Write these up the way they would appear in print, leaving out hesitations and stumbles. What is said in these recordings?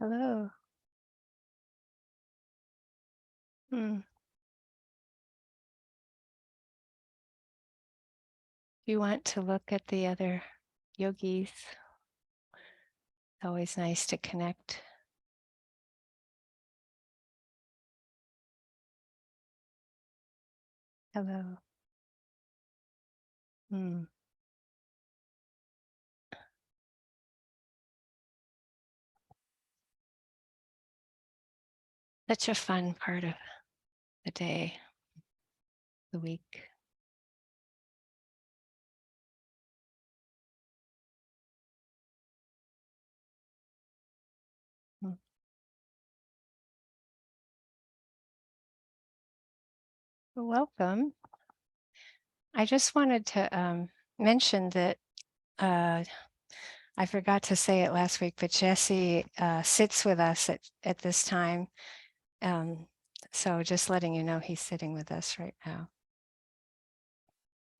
Hello. Mm. You want to look at the other yogis? It's always nice to connect. Hello. Mm. Such a fun part of the day, the week. Mm. Welcome. I just wanted to mention that I forgot to say it last week, but Jesse sits with us at this time. So just letting you know he's sitting with us right now.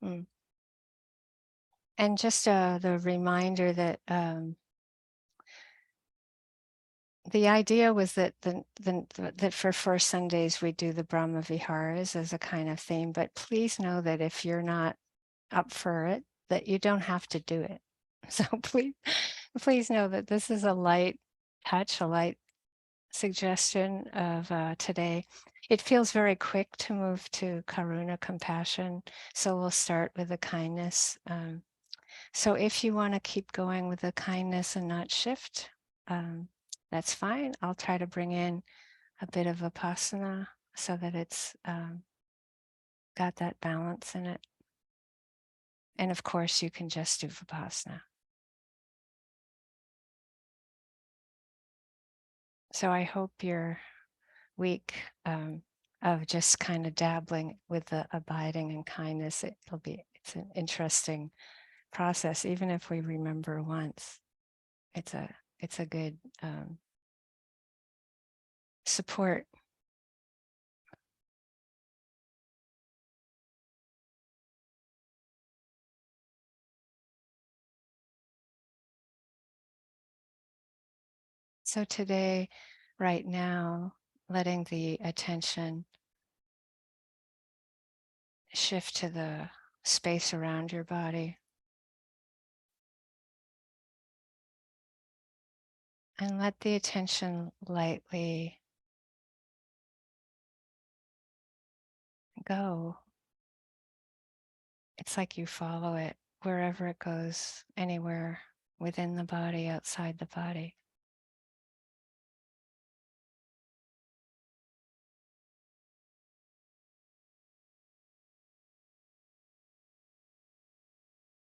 Mm. And just the reminder that the idea was that that for first Sundays we do the Brahma Viharas as a kind of theme, but please know that if you're not up for it, that you don't have to do it. So please know that this is a light touch, a light suggestion of today. It feels very quick to move to Karuna, compassion. So we'll start with the kindness. So if you want to keep going with the kindness and not shift, that's fine. I'll try to bring in a bit of Vipassana so that it's got that balance in it. And of course, you can just do Vipassana. So I hope your week of just kind of dabbling with the abiding and kindness, it's an interesting process. Even if we remember once, it's a good support. So today, right now, letting the attention shift to the space around your body. And let the attention lightly go. It's like you follow it wherever it goes, anywhere within the body, outside the body.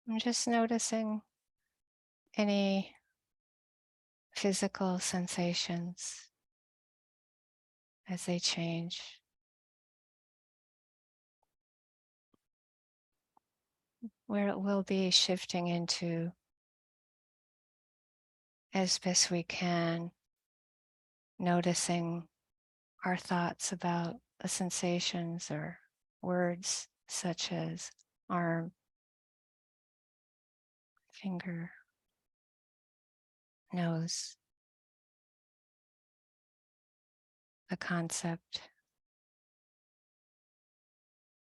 I'm just noticing any physical sensations as they change. Where it will be shifting into, as best we can, noticing our thoughts about the sensations or words such as arm, finger, nose, the concept.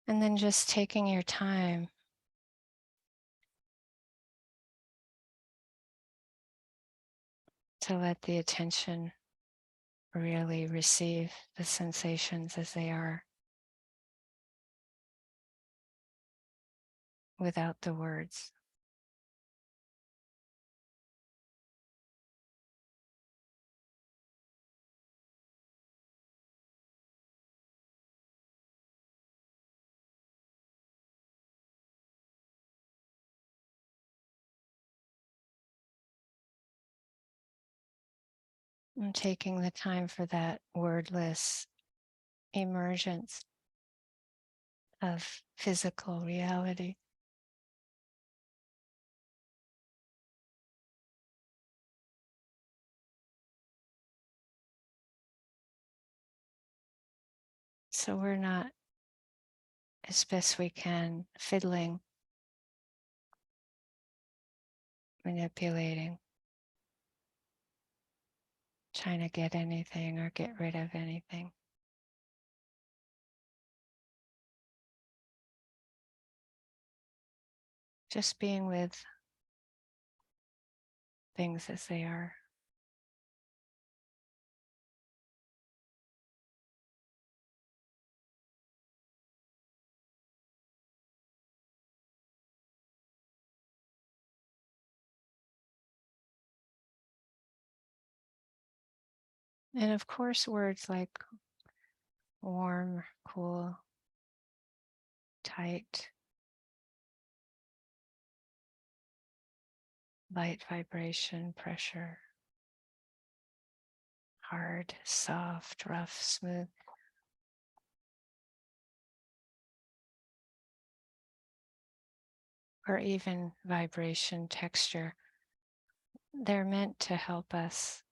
And then just taking your time to let the attention really receive the sensations as they are without the words. And taking the time for that wordless emergence of physical reality. So we're not, as best we can, fiddling, manipulating, trying to get anything or get rid of anything. Just being with things as they are. And of course, words like warm, cool, tight, light vibration, pressure, hard, soft, rough, smooth, or even vibration, texture, they're meant to help us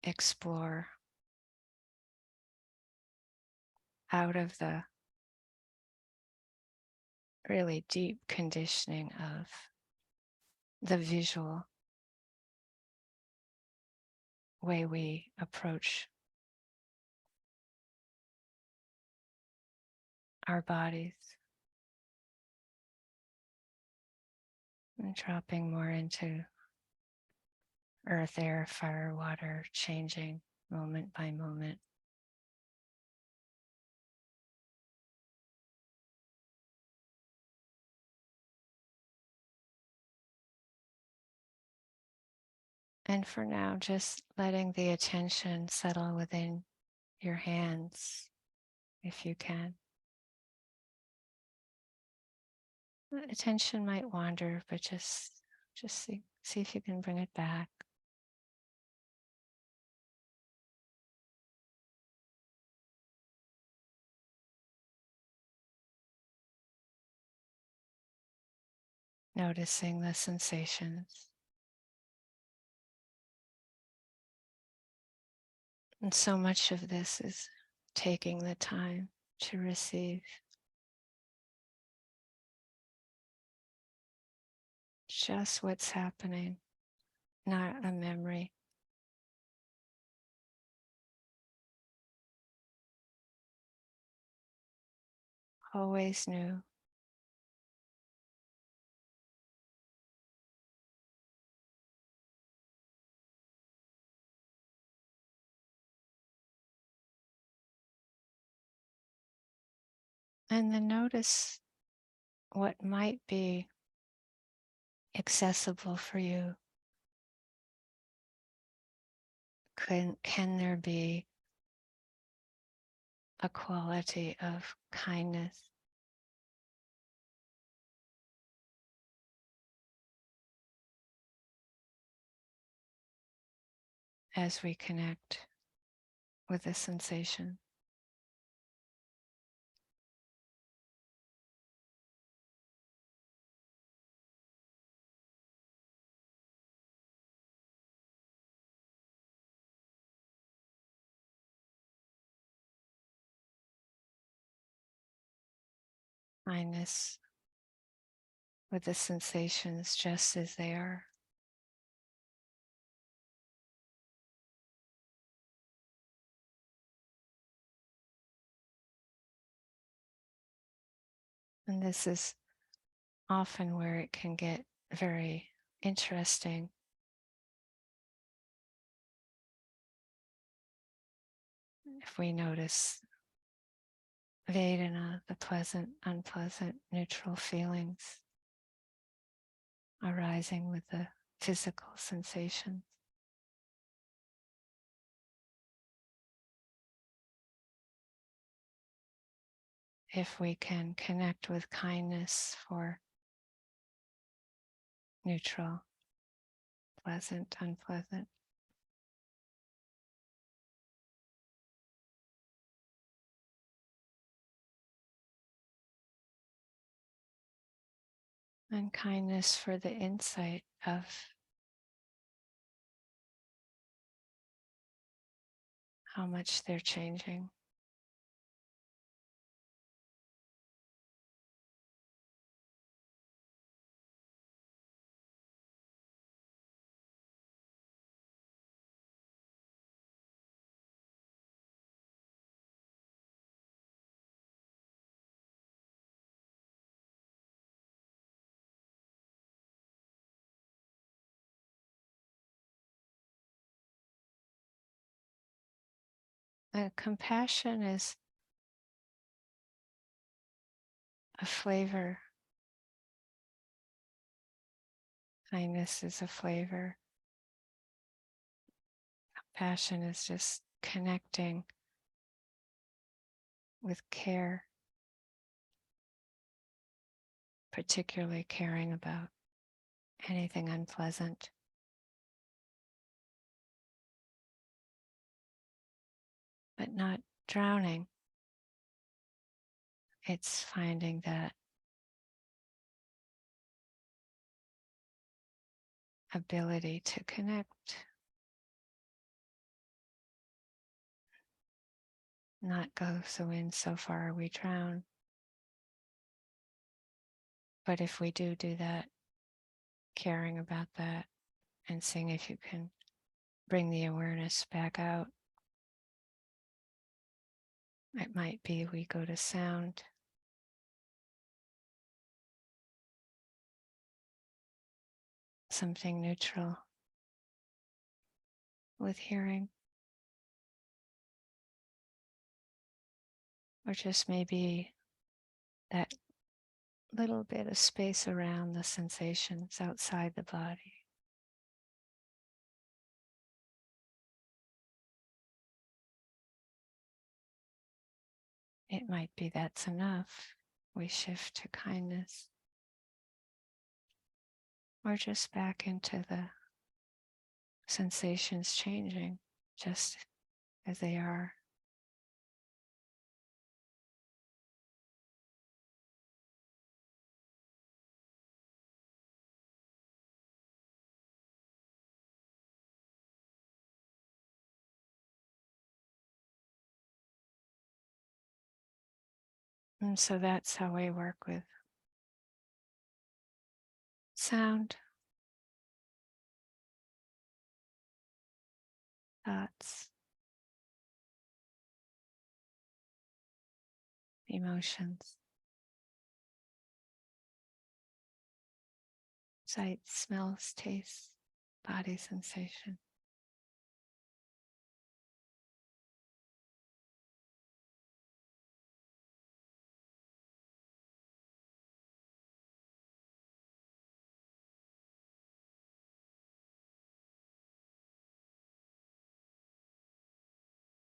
explore out of the really deep conditioning of the visual way we approach our bodies, and dropping more into earth, air, fire, water, changing moment by moment. And for now, just letting the attention settle within your hands, if you can. The attention might wander, but just see if you can bring it back. Noticing the sensations. And so much of this is taking the time to receive just what's happening, not a memory. Always new. And then notice what might be accessible for you. Can there be a quality of kindness, as we connect with the sensation? Kindness with the sensations just as they are. And this is often where it can get very interesting. If we notice Vedana, the pleasant, unpleasant, neutral feelings arising with the physical sensations. If we can connect with kindness for neutral, pleasant, unpleasant, and kindness for the insight of how much they're changing. Compassion is a flavor. Kindness is a flavor. Compassion is just connecting with care, particularly caring about anything unpleasant. But not drowning. It's finding that ability to connect, not go so far we drown. But if we do that, caring about that and seeing if you can bring the awareness back out. It might be we go to sound. Something neutral with hearing. Or just maybe that little bit of space around the sensations outside the body. It might be that's enough. We shift to kindness. Or just back into the sensations changing just as they are. And so that's how we work with sound, thoughts, emotions, sights, smells, tastes, body sensation.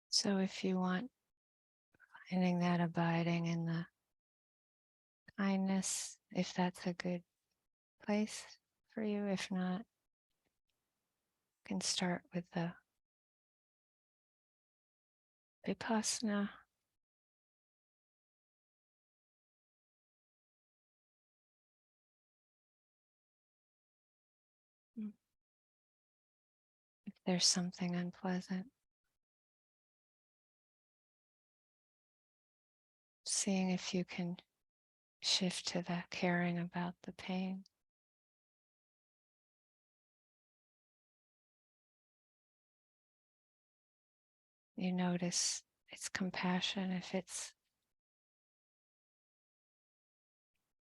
So if you want, finding that abiding in the kindness, if that's a good place for you. If not, you can start with the Vipassana. If there's something unpleasant, seeing if you can shift to the caring about the pain. You notice it's compassion if it's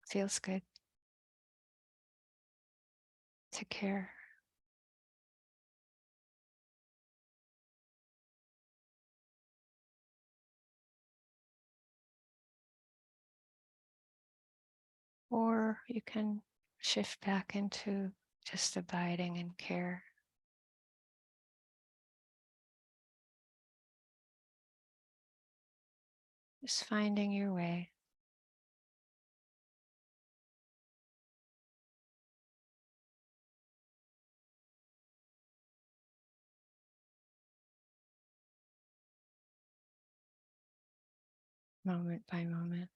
feels good to care. Or you can shift back into just abiding in care. Just finding your way. Moment by moment.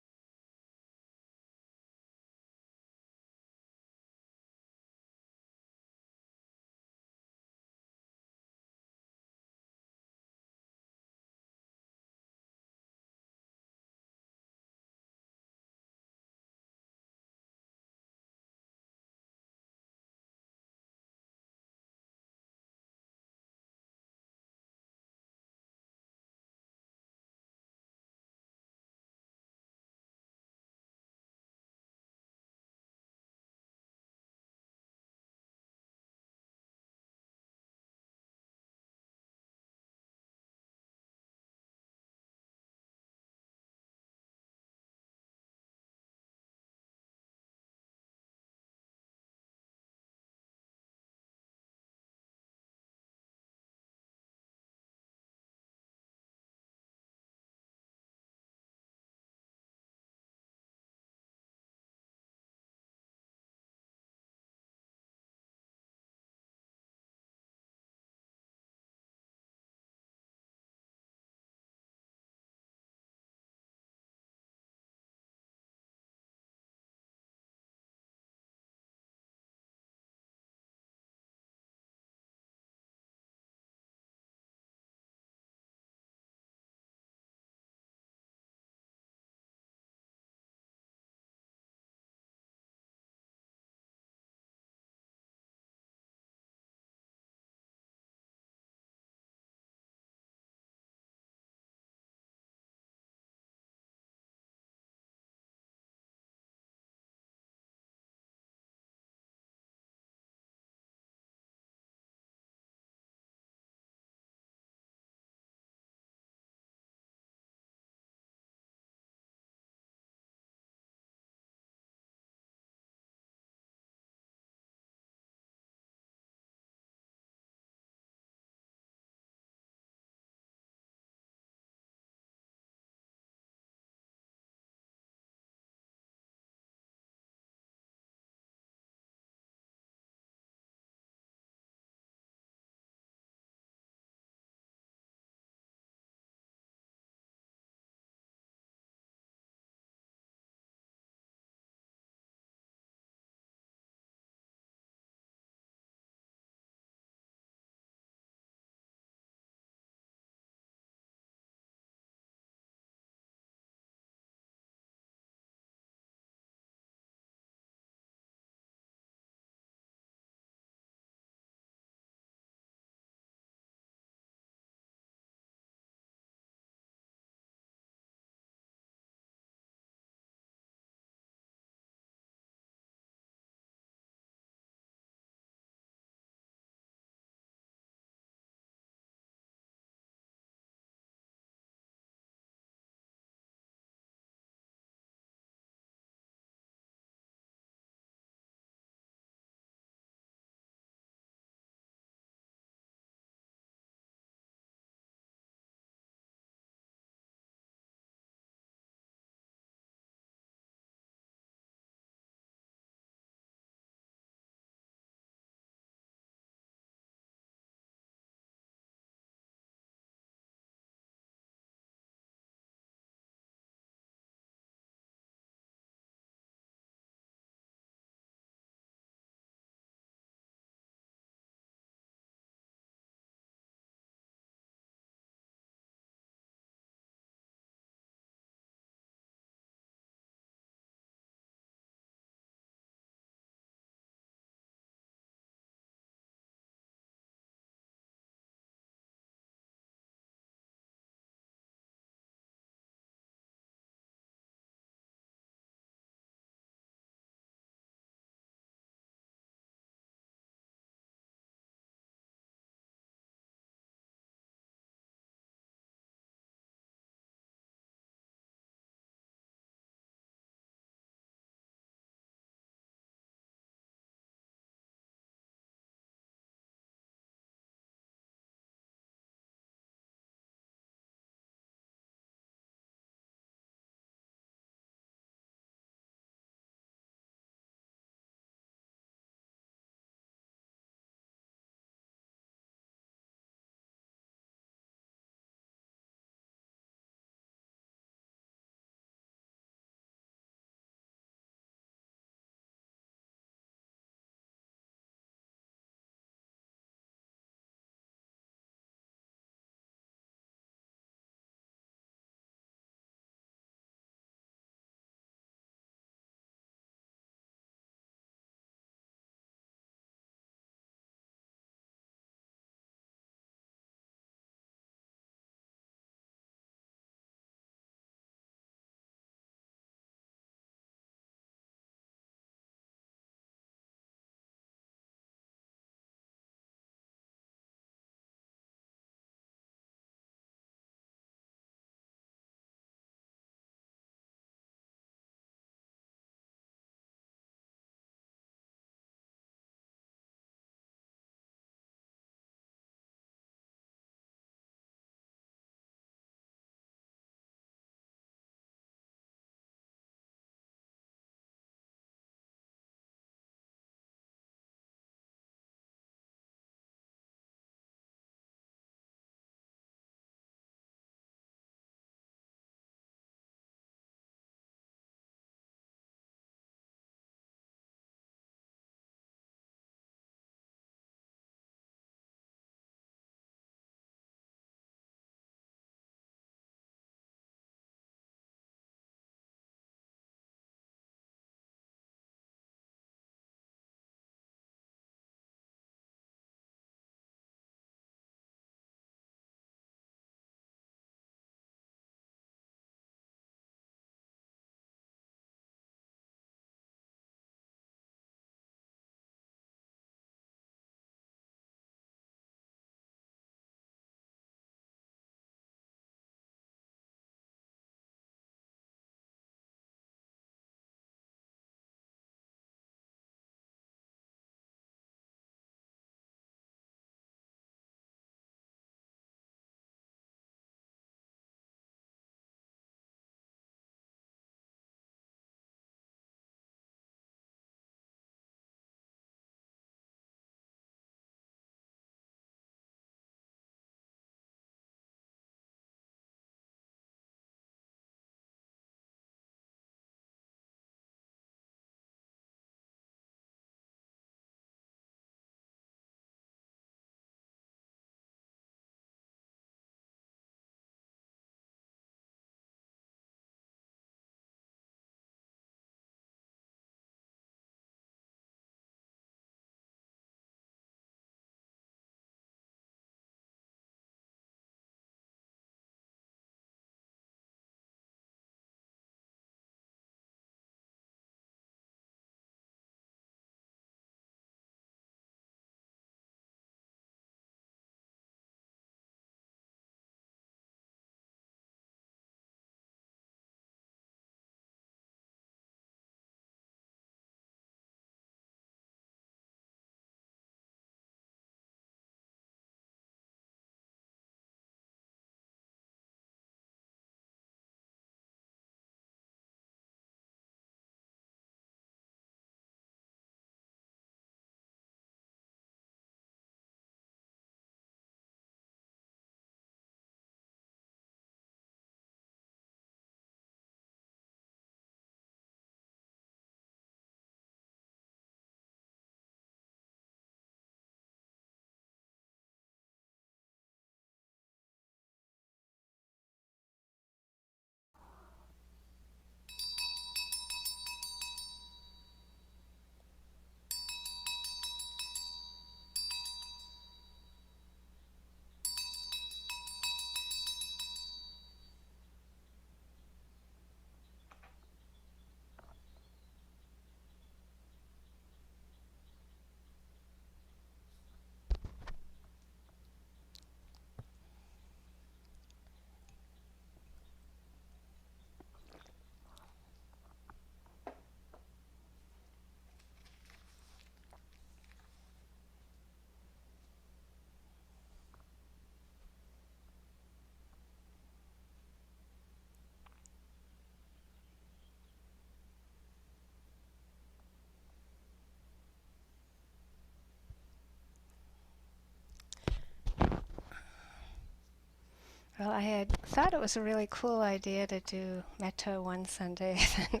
Well, I had thought it was a really cool idea to do metta one Sunday and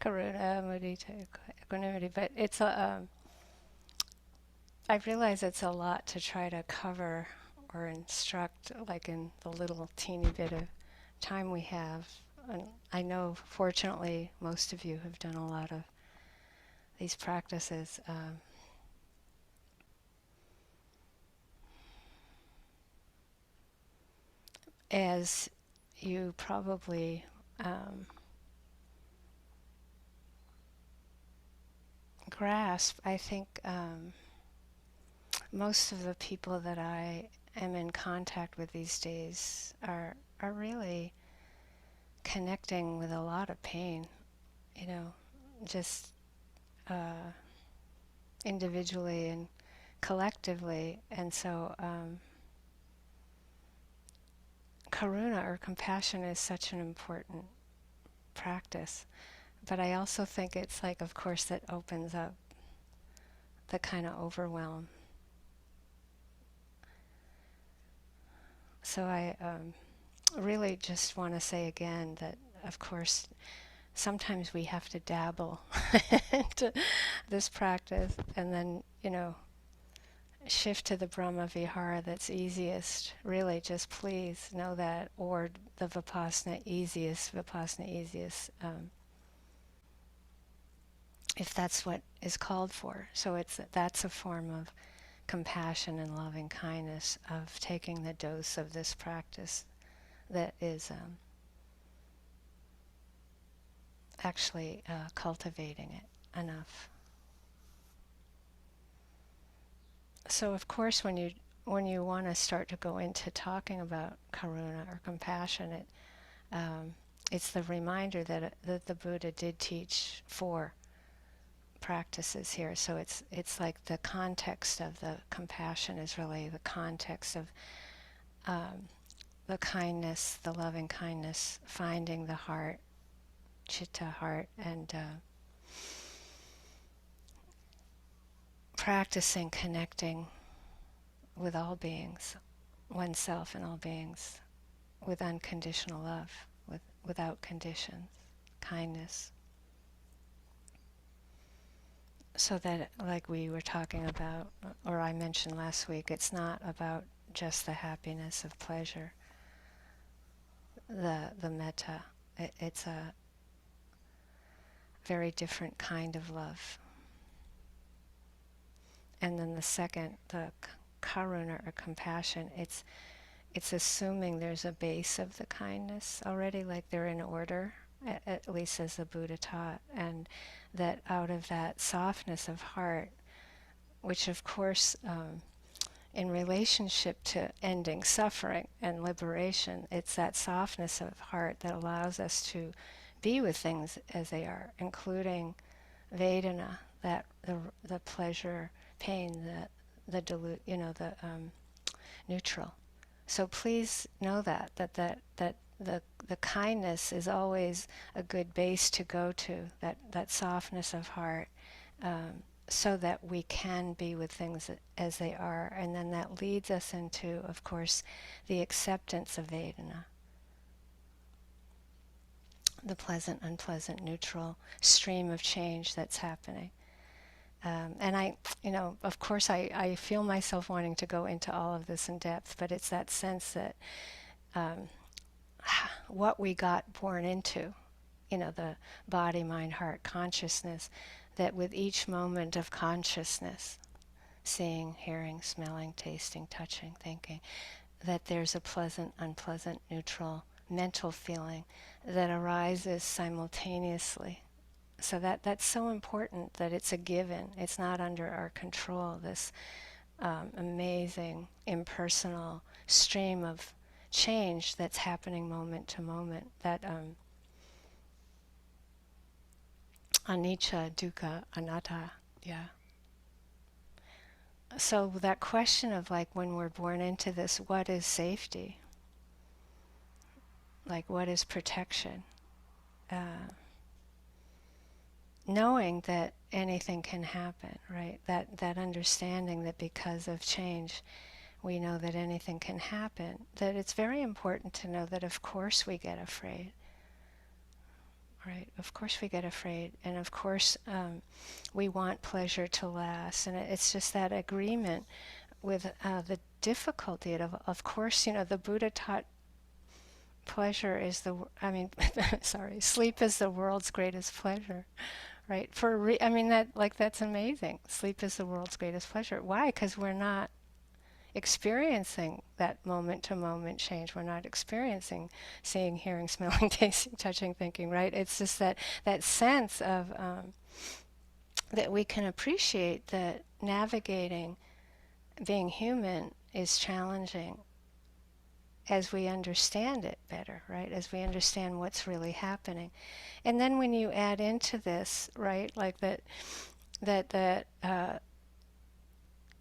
karuna, mudita, equanimity, but I realize it's a lot to try to cover or instruct, like in the little teeny bit of time we have. And I know, fortunately, most of you have done a lot of these practices. As you probably grasp, I think most of the people that I am in contact with these days are really connecting with a lot of pain, you know, just individually and collectively. And so karuna or compassion is such an important practice. But I also think it's like, of course, it opens up the kind of overwhelm. So I really just want to say again that, of course, sometimes we have to dabble into this practice and then, shift to the Brahma Vihara that's easiest. Really, just please know that, or the Vipassana easiest, if that's what is called for. So that's a form of compassion and loving kindness, of taking the dose of this practice that is actually cultivating it enough. So of course when you want to start to go into talking about karuna or compassion, it's the reminder that the Buddha did teach 4 practices here. So it's like the context of the compassion is really the context of the kindness, the loving kindness, finding the heart, chitta, heart, and practicing connecting with all beings, oneself and all beings, with unconditional love, without conditions, kindness. So that, like we were talking about, or I mentioned last week, it's not about just the happiness of pleasure, the metta. It's a very different kind of love. And then the second, the karuna or compassion, it's assuming there's a base of the kindness already, like they're in order, at least as the Buddha taught, and that out of that softness of heart, which of course in relationship to ending suffering and liberation, it's that softness of heart that allows us to be with things as they are, including Vedana, that the pleasure, pain, the neutral. So please know that the kindness is always a good base to go to, that softness of heart, so that we can be with things as they are. And then that leads us into, of course, the acceptance of Vedana, the pleasant, unpleasant, neutral stream of change that's happening. And of course, I feel myself wanting to go into all of this in depth, but it's that sense that what we got born into, the body, mind, heart, consciousness, that with each moment of consciousness, seeing, hearing, smelling, tasting, touching, thinking, that there's a pleasant, unpleasant, neutral mental feeling that arises simultaneously. So that's so important, that it's a given. It's not under our control, this amazing, impersonal stream of change that's happening moment to moment. That anicca, dukkha, anatta, yeah. So that question of, like, when we're born into this, what is safety? Like, what is protection? Knowing that anything can happen, right? That understanding that because of change, we know that anything can happen, that it's very important to know that of course we get afraid, right? Of course we get afraid, and of course we want pleasure to last, and it's just that agreement with the difficulty of course, the Buddha taught pleasure is sorry, sleep is the world's greatest pleasure, right? That's amazing. Sleep is the world's greatest pleasure. Why? Because we're not experiencing that moment to moment change. We're not experiencing seeing, hearing, smelling, tasting, touching, thinking, right? It's just that sense of that we can appreciate that navigating being human is challenging as we understand it better, right? As we understand what's really happening. And then when you add into this, right, like that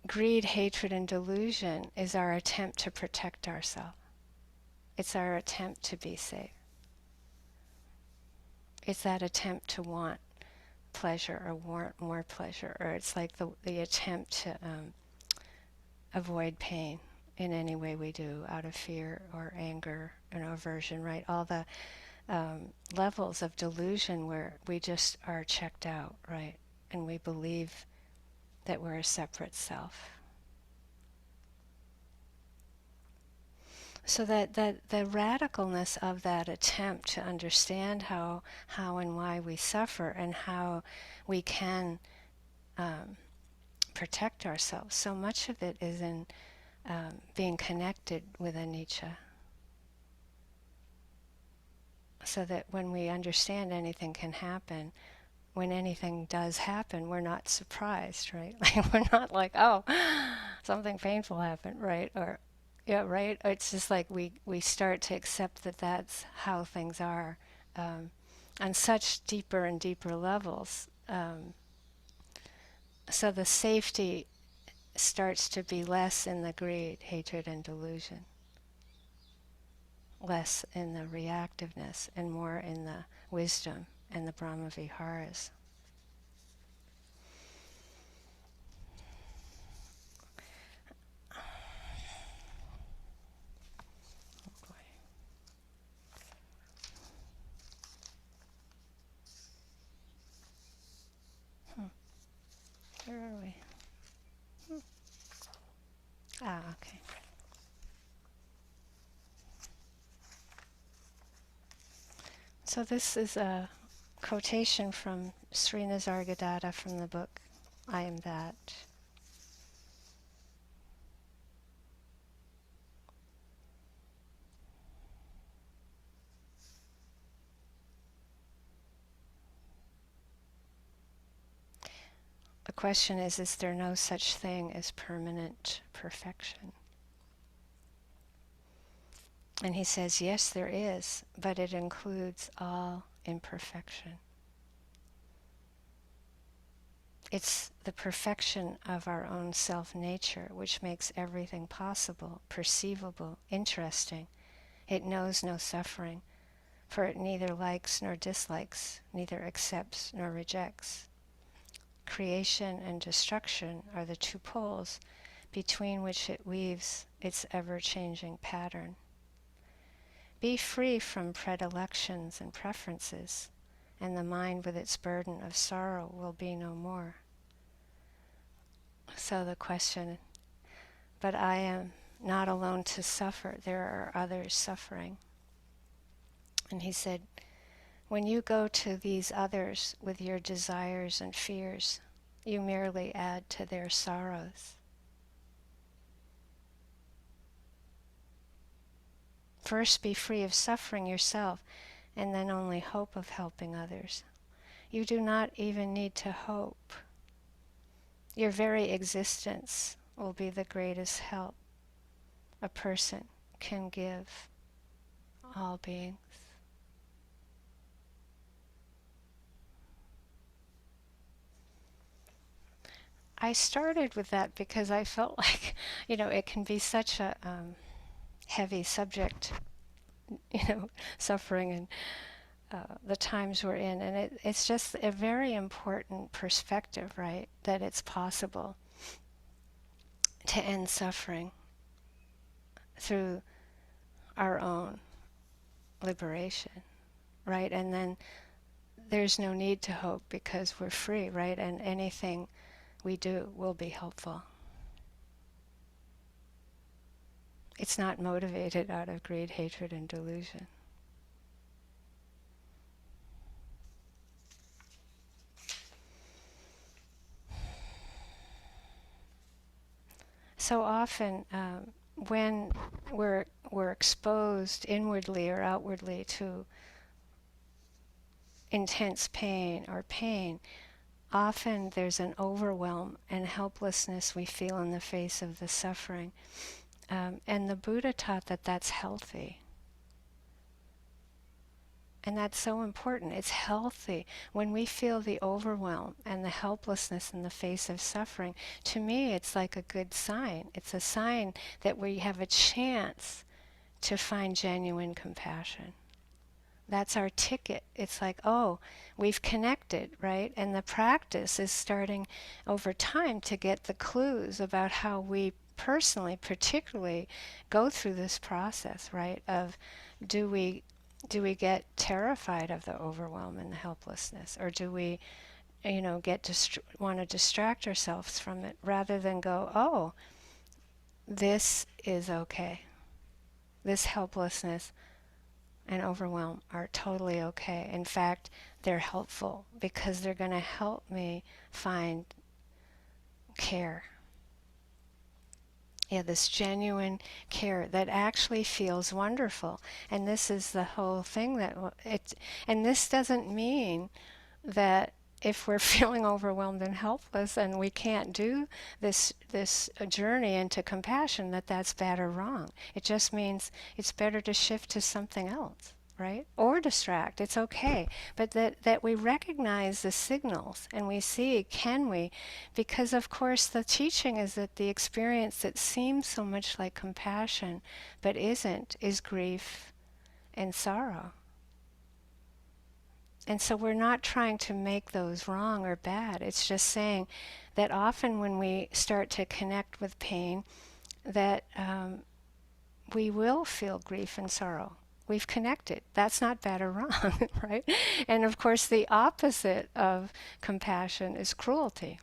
greed, hatred, and delusion is our attempt to protect ourselves. It's our attempt to be safe. It's that attempt to want pleasure or want more pleasure, or it's like the attempt to avoid pain in any way we do, out of fear or anger and aversion, right? All the levels of delusion where we just are checked out, right? And we believe that we're a separate self. So that the radicalness of that attempt to understand how and why we suffer and how we can protect ourselves, so much of it is in being connected with anicca. So that when we understand anything can happen, when anything does happen, we're not surprised, right? Like we're not like, oh, something painful happened, right? Or, yeah, right? It's just like we start to accept that that's how things are on such deeper and deeper levels. So the safety starts to be less in the greed, hatred, and delusion, less in the reactiveness, and more in the wisdom and the Brahma Viharas. Where are we? Okay. So this is a quotation from Sri Nisargadatta from the book I Am That. The question is there no such thing as permanent perfection? And he says, yes, there is, but it includes all imperfection. It's the perfection of our own self-nature which makes everything possible, perceivable, interesting. It knows no suffering, for it neither likes nor dislikes, neither accepts nor rejects. Creation and destruction are the two poles between which it weaves its ever-changing pattern. Be free from predilections and preferences, and the mind with its burden of sorrow will be no more. So the question, but I am not alone to suffer, there are others suffering. And he said, when you go to these others with your desires and fears, you merely add to their sorrows. First be free of suffering yourself, and then only hope of helping others. You do not even need to hope. Your very existence will be the greatest help a person can give all beings. I started with that because I felt like, it can be such a heavy subject, suffering and the times we're in. And it's just a very important perspective, right? That it's possible to end suffering through our own liberation, right? And then there's no need to hope because we're free, right? And anything we do will be helpful. It's not motivated out of greed, hatred, and delusion. So often, when we're exposed inwardly or outwardly to intense pain, often there's an overwhelm and helplessness we feel in the face of the suffering. And the Buddha taught that that's healthy. And that's so important. It's healthy. When we feel the overwhelm and the helplessness in the face of suffering, to me it's like a good sign. It's a sign that we have a chance to find genuine compassion. That's our ticket. It's like, oh, we've connected, right? And the practice is starting over time to get the clues about how we personally, particularly, go through this process, right? Of do we get terrified of the overwhelm and the helplessness, or do we, want to distract ourselves from it rather than go, oh, this is okay. This helplessness and overwhelm are totally okay. In fact, they're helpful because they're going to help me find care. Yeah, this genuine care that actually feels wonderful. And this is the whole thing and this doesn't mean that if we're feeling overwhelmed and helpless and we can't do this journey into compassion, that's bad or wrong. It just means it's better to shift to something else, right? Or distract. It's okay. But that we recognize the signals and we see, can we? Because of course the teaching is that the experience that seems so much like compassion but isn't is grief and sorrow. And so we're not trying to make those wrong or bad. It's just saying that often when we start to connect with pain, that we will feel grief and sorrow. We've connected. That's not bad or wrong, right? And of course, the opposite of compassion is cruelty.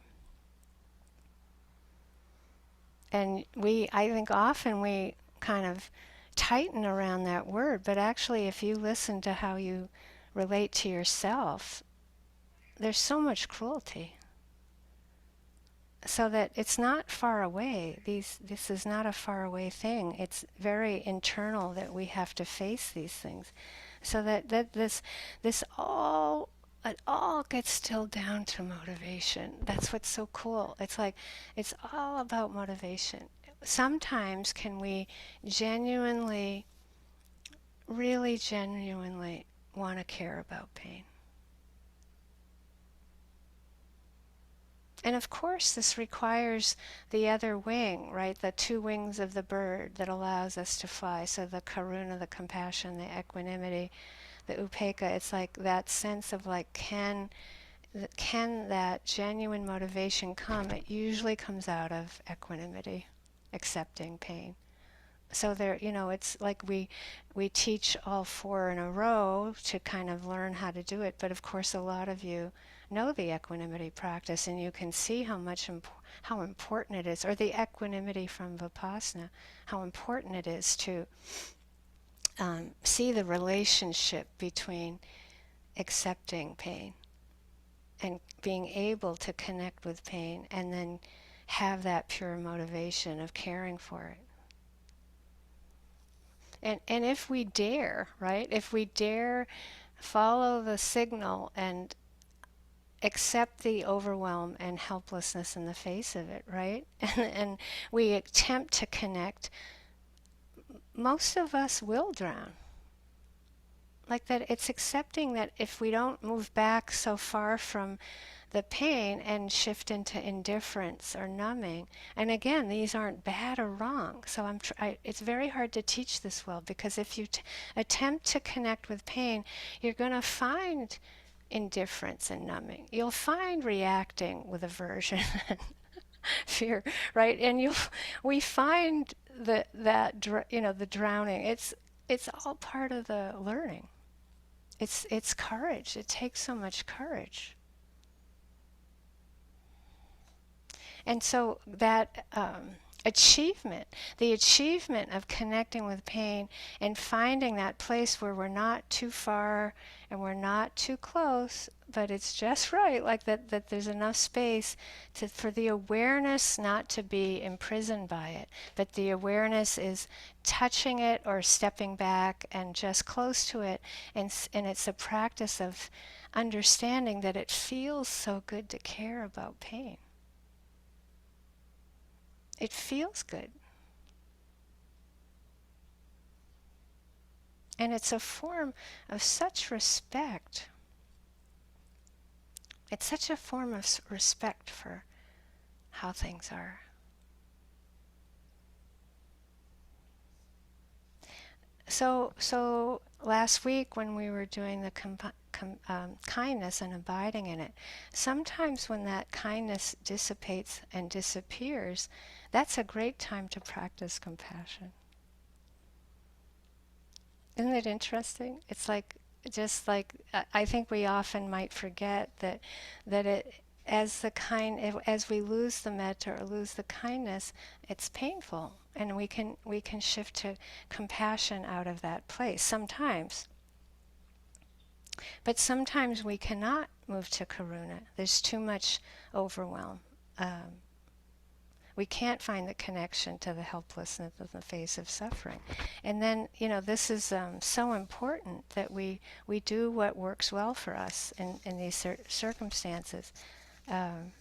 And I think often we kind of tighten around that word, but actually if you listen to how you relate to yourself, there's so much cruelty. So that it's not far away. This is not a far away thing. It's very internal that we have to face these things. So that this all it all gets distilled down to motivation. That's what's so cool. It's like it's all about motivation. Sometimes can we genuinely, really genuinely want to care about pain? And of course, this requires the other wing, right? The two wings of the bird that allows us to fly. So the karuna, the compassion, the equanimity, the upekkha, it's like that sense of like, can that genuine motivation come? It usually comes out of equanimity, accepting pain. So there, it's like we teach all four in a row to kind of learn how to do it. But of course, a lot of you know the equanimity practice, and you can see how important it is, or the equanimity from Vipassana, how important it is to see the relationship between accepting pain and being able to connect with pain, and then have that pure motivation of caring for it. And if we dare, right? If we dare follow the signal and accept the overwhelm and helplessness in the face of it, right? And we attempt to connect, most of us will drown. Like that, it's accepting that if we don't move back so far from the pain and shift into indifference or numbing. And again, these aren't bad or wrong. So it's very hard to teach this well, because if you attempt to connect with pain, you're going to find indifference and numbing. You'll find reacting with aversion and fear, right? And we find the drowning. It's all part of the learning. It's courage. It takes so much courage. And so that achievement, the achievement of connecting with pain and finding that place where we're not too far and we're not too close, but it's just right, like that there's enough space for the awareness not to be imprisoned by it, but the awareness is touching it or stepping back and just close to it. And it's a practice of understanding that it feels so good to care about pain. It feels good. And it's a form of such respect. It's such a form of respect for how things are. So last week when we were doing the kindness and abiding in it, sometimes when that kindness dissipates and disappears, that's a great time to practice compassion. Isn't it interesting? It's like just like I think we often might forget that it as we lose the metta or lose the kindness, it's painful, and we can shift to compassion out of that place sometimes. But sometimes we cannot move to karuna. There's too much overwhelm. Um, we can't find the connection to the helplessness of the face of suffering. And then, this is so important that we do what works well for us in these circumstances. Um,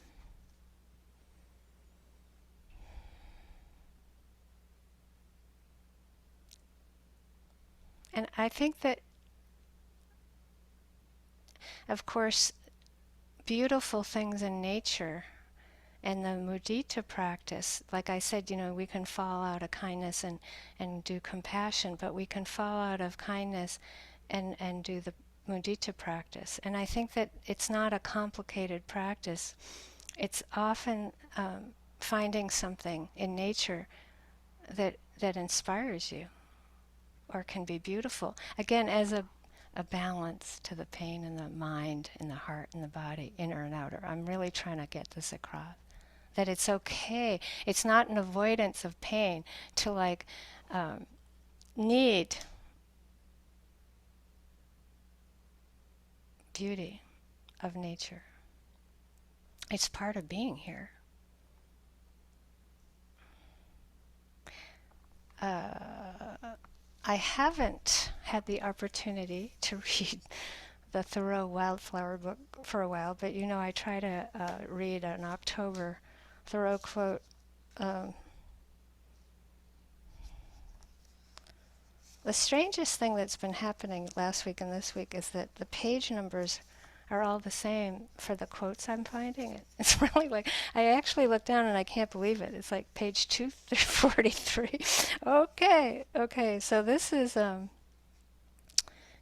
and I think that, of course, beautiful things in nature and the mudita practice, like I said, we can fall out of kindness and do compassion, but we can fall out of kindness and do the mudita practice. And I think that it's not a complicated practice. It's often finding something in nature that inspires you or can be beautiful. Again, as a balance to the pain in the mind, in the heart, in the body, inner and outer. I'm really trying to get this across. That it's okay. It's not an avoidance of pain to um, need beauty of nature. It's part of being here. I haven't had the opportunity to read the Thoreau Wildflower book for a while, but I try to read an October Thoreau quote. Um, the strangest thing that's been happening last week and this week is that the page numbers are all the same for the quotes I'm finding. It's really like, I actually looked down and I can't believe it. It's like page 243. Okay, so this is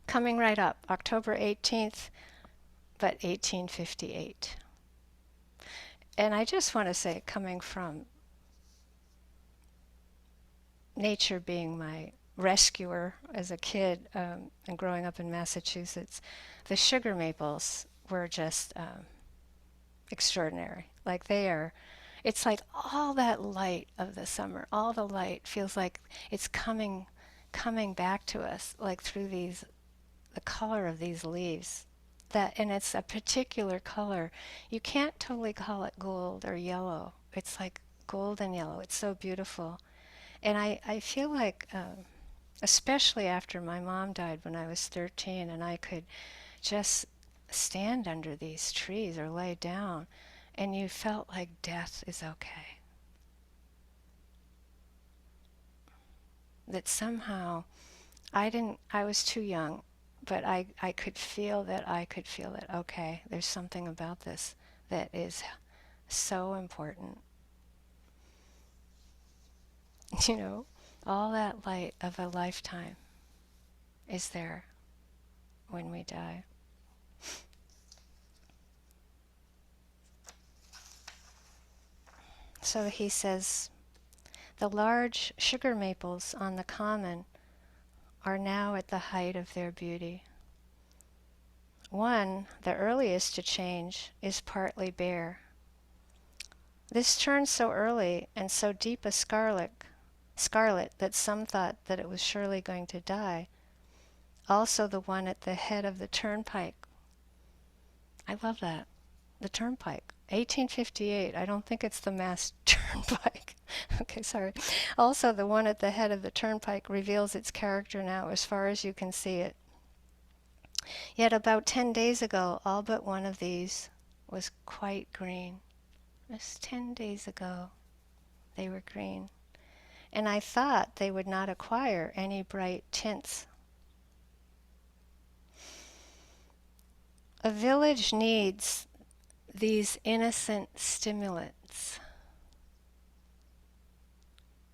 coming right up, October 18th, but 1858. And I just want to say, coming from nature being my rescuer as a kid and growing up in Massachusetts, the sugar maples were just extraordinary. Like it's like all that light of the summer, all the light feels like it's coming back to us, like through the color of these leaves. And it's a particular color. You can't totally call it gold or yellow. It's like gold and yellow. It's so beautiful. And I feel like, especially after my mom died when I was 13, and I could just stand under these trees or lay down, and you felt like death is okay. That somehow I was too young, but I could feel that okay, there's something about this that is so important. All that light of a lifetime is there when we die. So he says, The large sugar maples on the common are now at the height of their beauty. One, the earliest to change, is partly bare. This turned so early and so deep a scarlet that some thought that it was surely going to die. Also the one at the head of the turnpike. I love that. The turnpike. 1858. I don't think it's the Mass Turnpike. Okay, sorry. Also, the one at the head of the turnpike reveals its character now as far as you can see it. Yet about 10 days ago, all but one of these was quite green. Just 10 days ago, they were green. And I thought they would not acquire any bright tints. A village needs these innocent stimulants.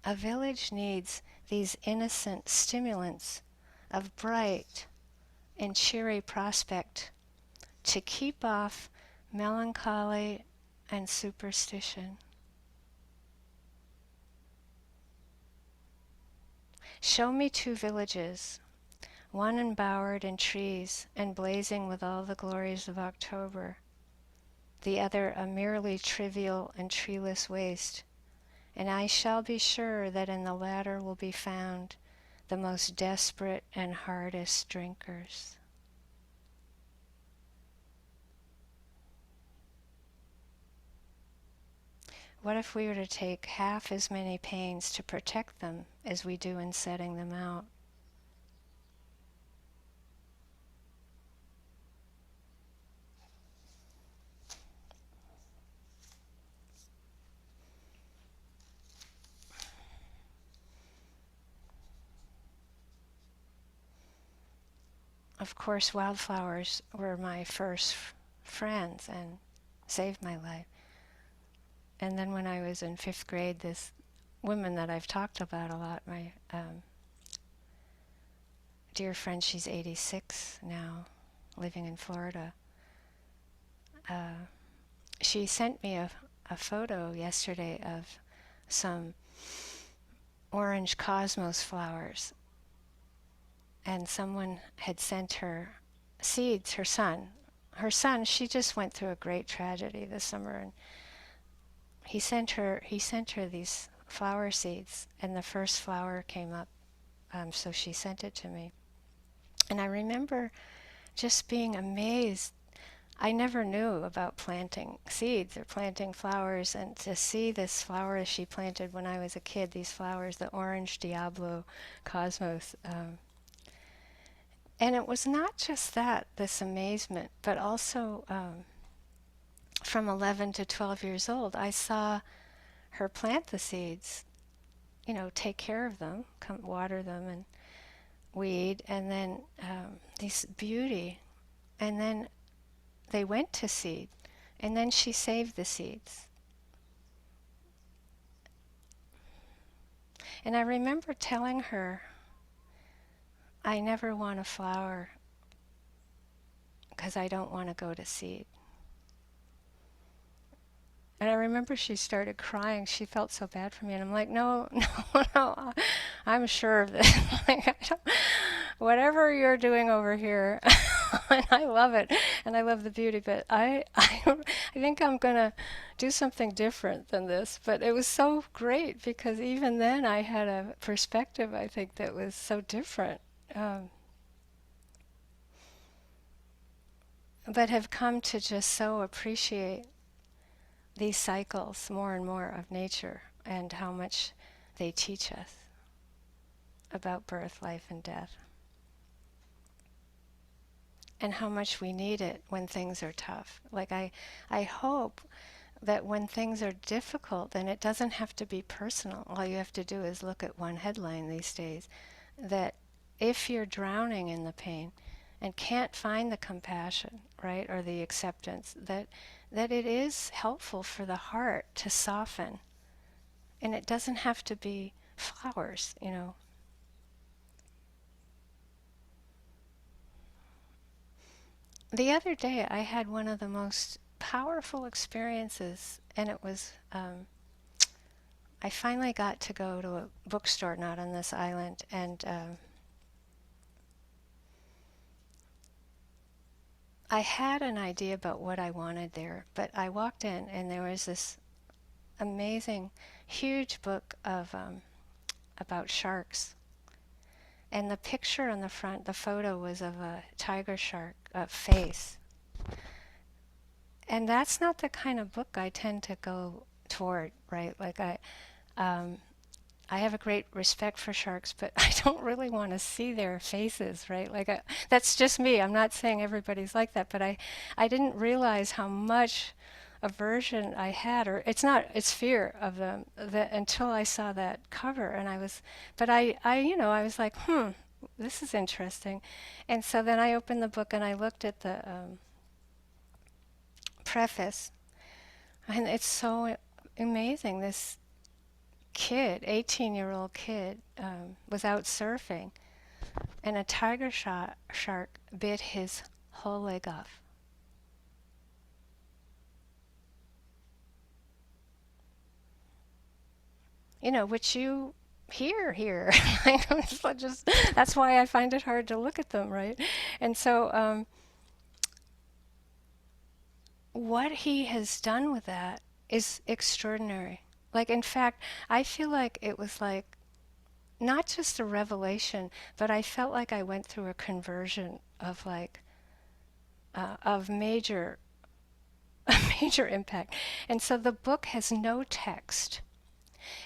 A village needs these innocent stimulants of bright and cheery prospect to keep off melancholy and superstition. Show me two villages, one embowered in trees and blazing with all the glories of October, the other a merely trivial and treeless waste, and I shall be sure that in the latter will be found the most desperate and hardest drinkers. What if we were to take half as many pains to protect them as we do in setting them out? Of course, wildflowers were my first friends and saved my life. And then when I was in 5th grade, this woman that I've talked about a lot, my dear friend, she's 86 now, living in Florida. She sent me a photo yesterday of some orange cosmos flowers. And someone had sent her seeds, her son. Her son, she just went through a great tragedy this summer, and he sent her these flower seeds, and the first flower came up, so she sent it to me. And I remember just being amazed. I never knew about planting seeds or planting flowers, and to see this flower she planted when I was a kid, these flowers, the orange Diablo cosmos, and it was not just that, this amazement, but also from 11 to 12 years old, I saw her plant the seeds, take care of them, come water them and weed, and then this beauty. And then they went to seed, and then she saved the seeds. And I remember telling her, I never want a flower because I don't want to go to seed. And I remember she started crying. She felt so bad for me. And I'm like, no, no, I'm sure of this. Whatever you're doing over here, and I love it. And I love the beauty. But I think I'm going to do something different than this. But it was so great because even then I had a perspective, I think, that was so different. But have come to just so appreciate these cycles more and more of nature and how much they teach us about birth, life, and death. And how much we need it when things are tough. Like I hope that when things are difficult, and it doesn't have to be personal, all you have to do is look at one headline these days, that if you're drowning in the pain and can't find the compassion, right, or the acceptance, that it is helpful for the heart to soften. And it doesn't have to be flowers, The other day I had one of the most powerful experiences, and it was I finally got to go to a bookstore not on this island, and I had an idea about what I wanted there, but I walked in and there was this amazing, huge book of about sharks. And the picture on the front, the photo was of a tiger shark face. And that's not the kind of book I tend to go toward, right? Um, I have a great respect for sharks, but I don't really want to see their faces, right? That's just me. I'm not saying everybody's like that, but I didn't realize how much aversion I had, or it's fear of them, that until I saw that cover, and but I was like, this is interesting, and so then I opened the book and I looked at the preface, and it's so amazing. This kid, 18-year-old kid, was out surfing, and a shark bit his whole leg off. Which you hear here. That's why I find it hard to look at them, right? And so, what he has done with that is extraordinary. Like, in fact, I feel like it was like not just a revelation, but I felt like I went through a conversion of of major a major impact. And so the book has no text,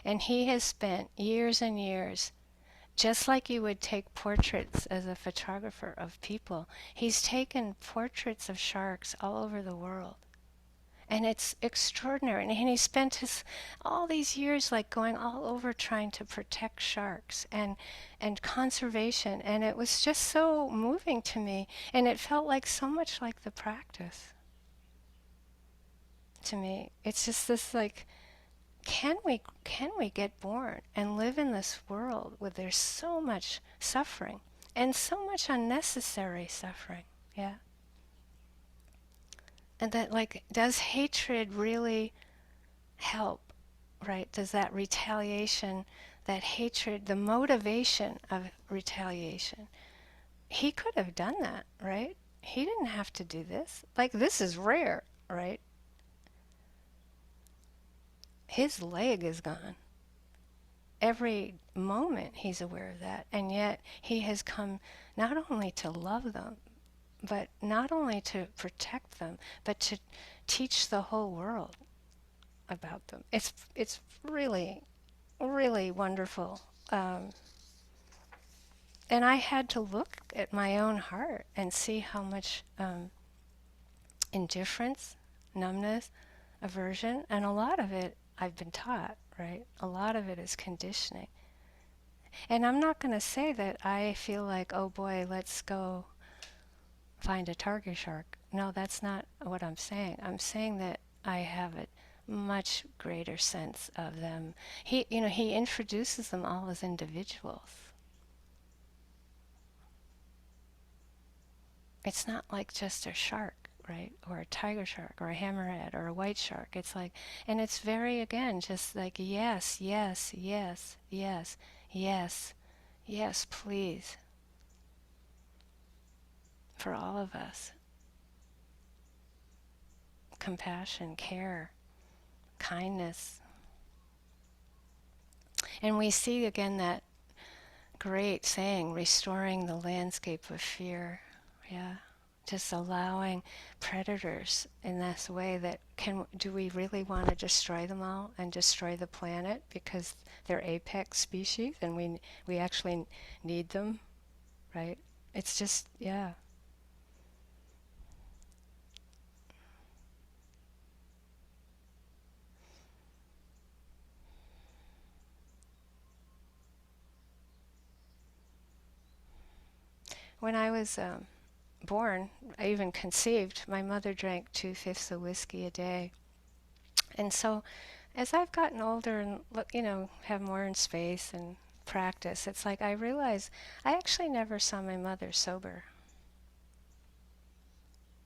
and he has spent years and years, just like you would take portraits as a photographer of people. He's taken portraits of sharks all over the world. And it's extraordinary. And he spent all these years like going all over trying to protect sharks and conservation. And it was just so moving to me. And it felt like so much like the practice to me. It's just this like, can we get born and live in this world where there's so much suffering and so much unnecessary suffering? Yeah. And that, like, does hatred really help, right? Does that retaliation, that hatred, the motivation of retaliation, he could have done that, right? He didn't have to do this. Like, this is rare, right? His leg is gone. Every moment he's aware of that. And yet he has come not only to love them, but not only to protect them, but to teach the whole world about them. It's really, really wonderful. And I had to look at my own heart and see how much indifference, numbness, aversion, and a lot of it I've been taught, right? A lot of it is conditioning. And I'm not going to say that I feel like, oh boy, let's go find a target shark. No, that's not what I'm saying. I'm saying that I have a much greater sense of them. He introduces them all as individuals. It's not like just a shark, right? Or a tiger shark or a hammerhead or a white shark. It's like, and it's very, again, just like, yes, yes, yes, yes, yes, yes, please, for all of us. Compassion, care, kindness. And we see again that great saying, restoring the landscape of fear. Yeah. Just allowing predators in this way that do we really want to destroy them all and destroy the planet because they're apex species and we actually need them, right? It's just, yeah. When I was born, I even conceived, my mother drank 2/5 of whiskey a day. And so as I've gotten older and have more in space and practice, it's like I realize I actually never saw my mother sober.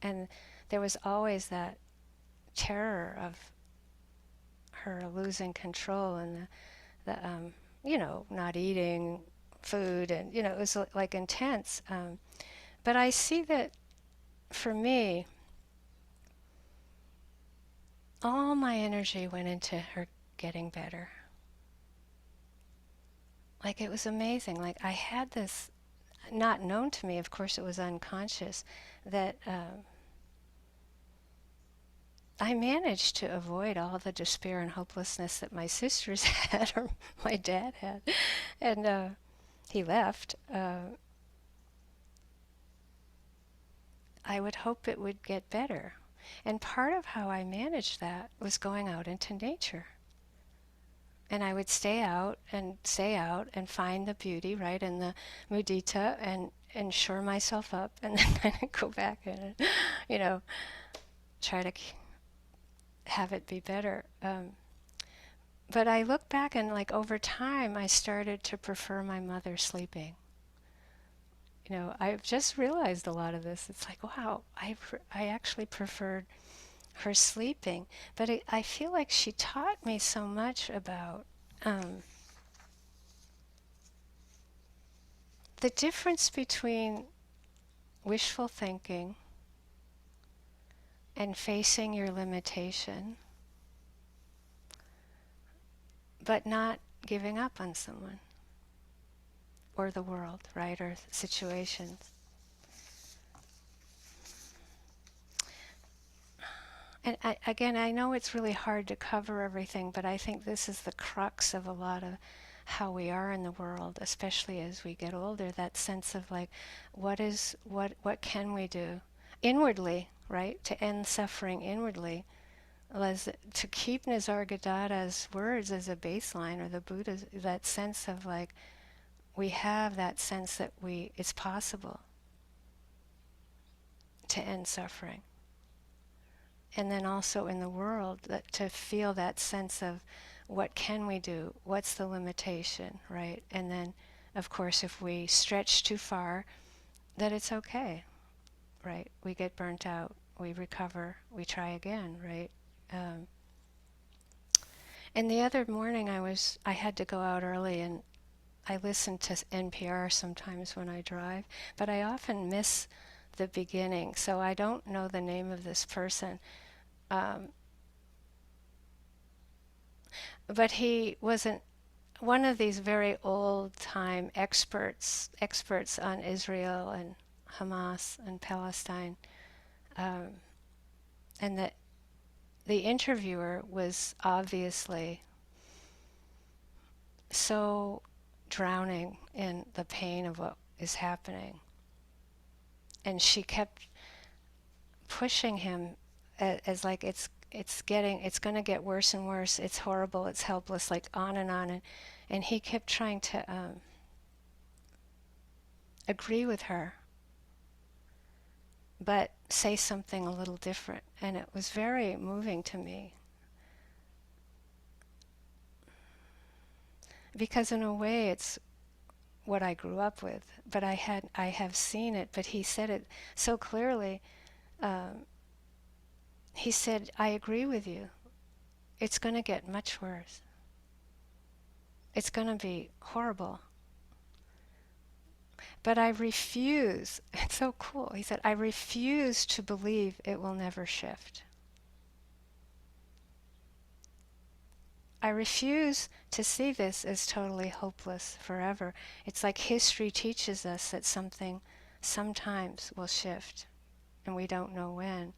And there was always that terror of her losing control and the not eating food, and it was like intense. But I see that for me, all my energy went into her getting better. Like it was amazing. Like I had this, not known to me, of course it was unconscious, that I managed to avoid all the despair and hopelessness that my sisters had or my dad had. And he left. I would hope it would get better. And part of how I managed that was going out into nature. And I would stay out and find the beauty, right, in the mudita and shore myself up and then kind of go back and, try to have it be better. But I look back and like over time, I started to prefer my mother sleeping. I've just realized a lot of this. It's like, wow, I actually preferred her sleeping. But I feel like she taught me so much about the difference between wishful thinking and facing your limitation, but not giving up on someone or the world, right, or situations. And again, I know it's really hard to cover everything, but I think this is the crux of a lot of how we are in the world, especially as we get older, that sense of like, what can we do inwardly, right, to end suffering inwardly, to keep Nisargadatta's words as a baseline, or the Buddha's, that sense of like, we have that sense that it's possible to end suffering. And then also in the world, that to feel that sense of what can we do? What's the limitation, right? And then, of course, if we stretch too far, that it's okay, right? We get burnt out, we recover, we try again, right? And the other morning I had to go out early, and I listen to NPR sometimes when I drive, but I often miss the beginning, so I don't know the name of this person. But he wasn't one of these very old-time experts on Israel and Hamas and Palestine, and that the interviewer was obviously so drowning in the pain of what is happening, and she kept pushing him as like it's going to get worse and worse, it's horrible, it's helpless, like on, and he kept trying to agree with her but say something a little different, and it was very moving to me, because in a way it's what I grew up with, but I have seen it, but he said it so clearly. He said, I agree with you. It's going to get much worse. It's going to be horrible. But I refuse, it's so cool. He said, I refuse to believe it will never shift. I refuse to see this as totally hopeless forever. It's like history teaches us that something sometimes will shift, and we don't know when.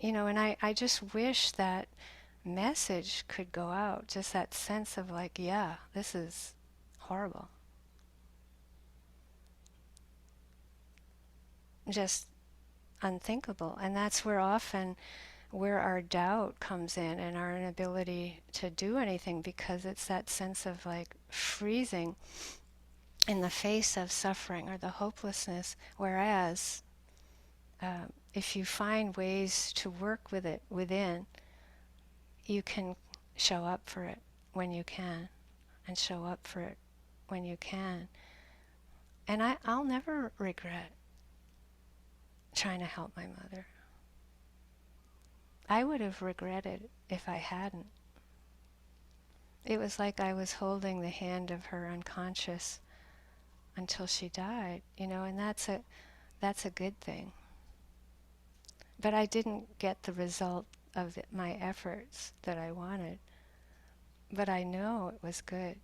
And I just wish that message could go out, just that sense of like, yeah, this is horrible. Just unthinkable. And that's where often where our doubt comes in and our inability to do anything, because it's that sense of like freezing in the face of suffering or the hopelessness. Whereas if you find ways to work with it within, you can show up for it when you can, and show up for it when you can. And I'll never regret trying to help my mother. I would have regretted if I hadn't. it was like I was holding the hand of her unconscious until she died, and that's a good thing. But I didn't get the result of my efforts that I wanted, but I know it was good.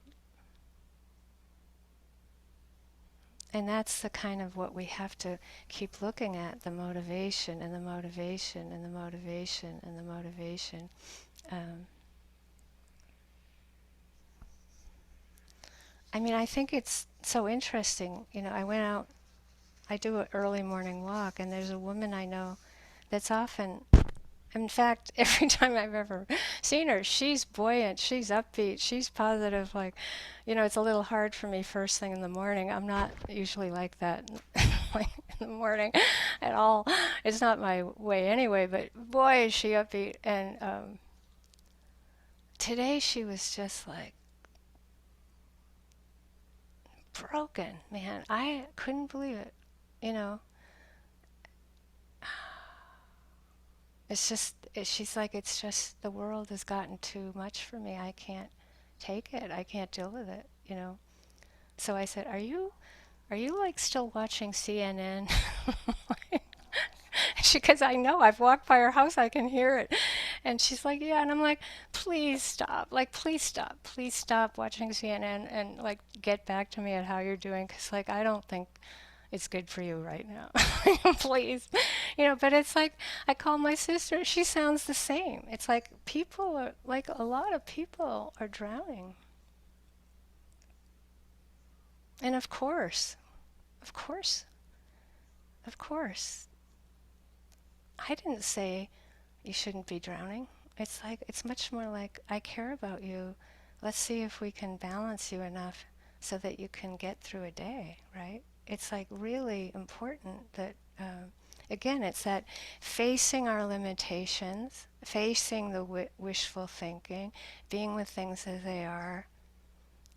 And that's the kind of what we have to keep looking at, the motivation and the motivation and the motivation and the motivation. Um, I think it's so interesting. I went out, I do an early morning walk, and there's a woman I know that's often, in fact, every time I've ever seen her, she's buoyant, she's upbeat, she's positive. Like, it's a little hard for me first thing in the morning. I'm not usually like that like in the morning at all. It's not my way anyway, but boy, is she upbeat. And today she was just like broken, man. I couldn't believe it. You know, she's like, it's just, the world has gotten too much for me. I can't take it. I can't deal with it. So I said, are you like still watching CNN? Because I know I've walked by her house, I can hear it. And she's like, yeah. And I'm like, please stop. Like, please stop. Please stop watching CNN and like get back to me at how you're doing. Because like, I don't think it's good for you right now. Please. But it's like, I call my sister, she sounds the same. It's like people are, like a lot of people are drowning. And of course, of course, of course, I didn't say you shouldn't be drowning. It's like, it's much more like, I care about you. Let's see if we can balance you enough so that you can get through a day, right? It's like really important that, again, it's that facing our limitations, facing the wishful thinking, being with things as they are,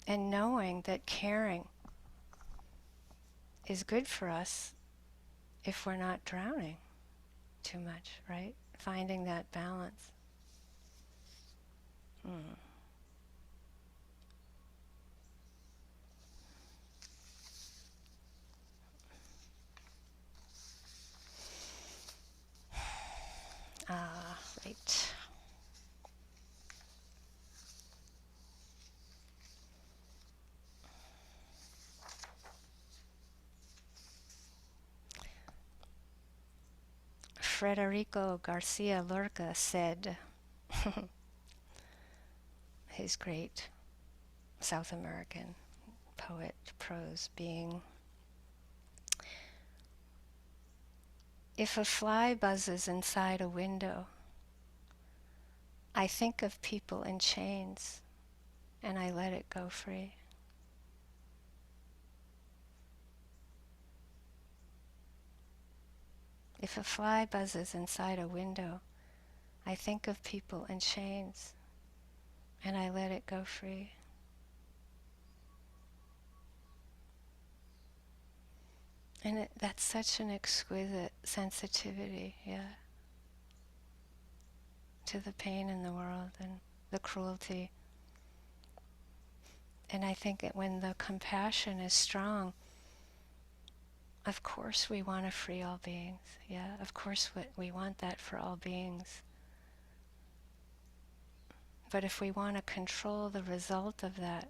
and knowing that caring is good for us if we're not drowning too much, right? Finding that balance. Mm. Ah, right. Federico Garcia Lorca said, his great South American poet, prose being, if a fly buzzes inside a window, I think of people in chains and I let it go free. If a fly buzzes inside a window, I think of people in chains and I let it go free. And that's such an exquisite sensitivity, yeah, to the pain in the world and the cruelty. And I think that when the compassion is strong, of course we want to free all beings. Yeah, of course we want that for all beings. But if we want to control the result of that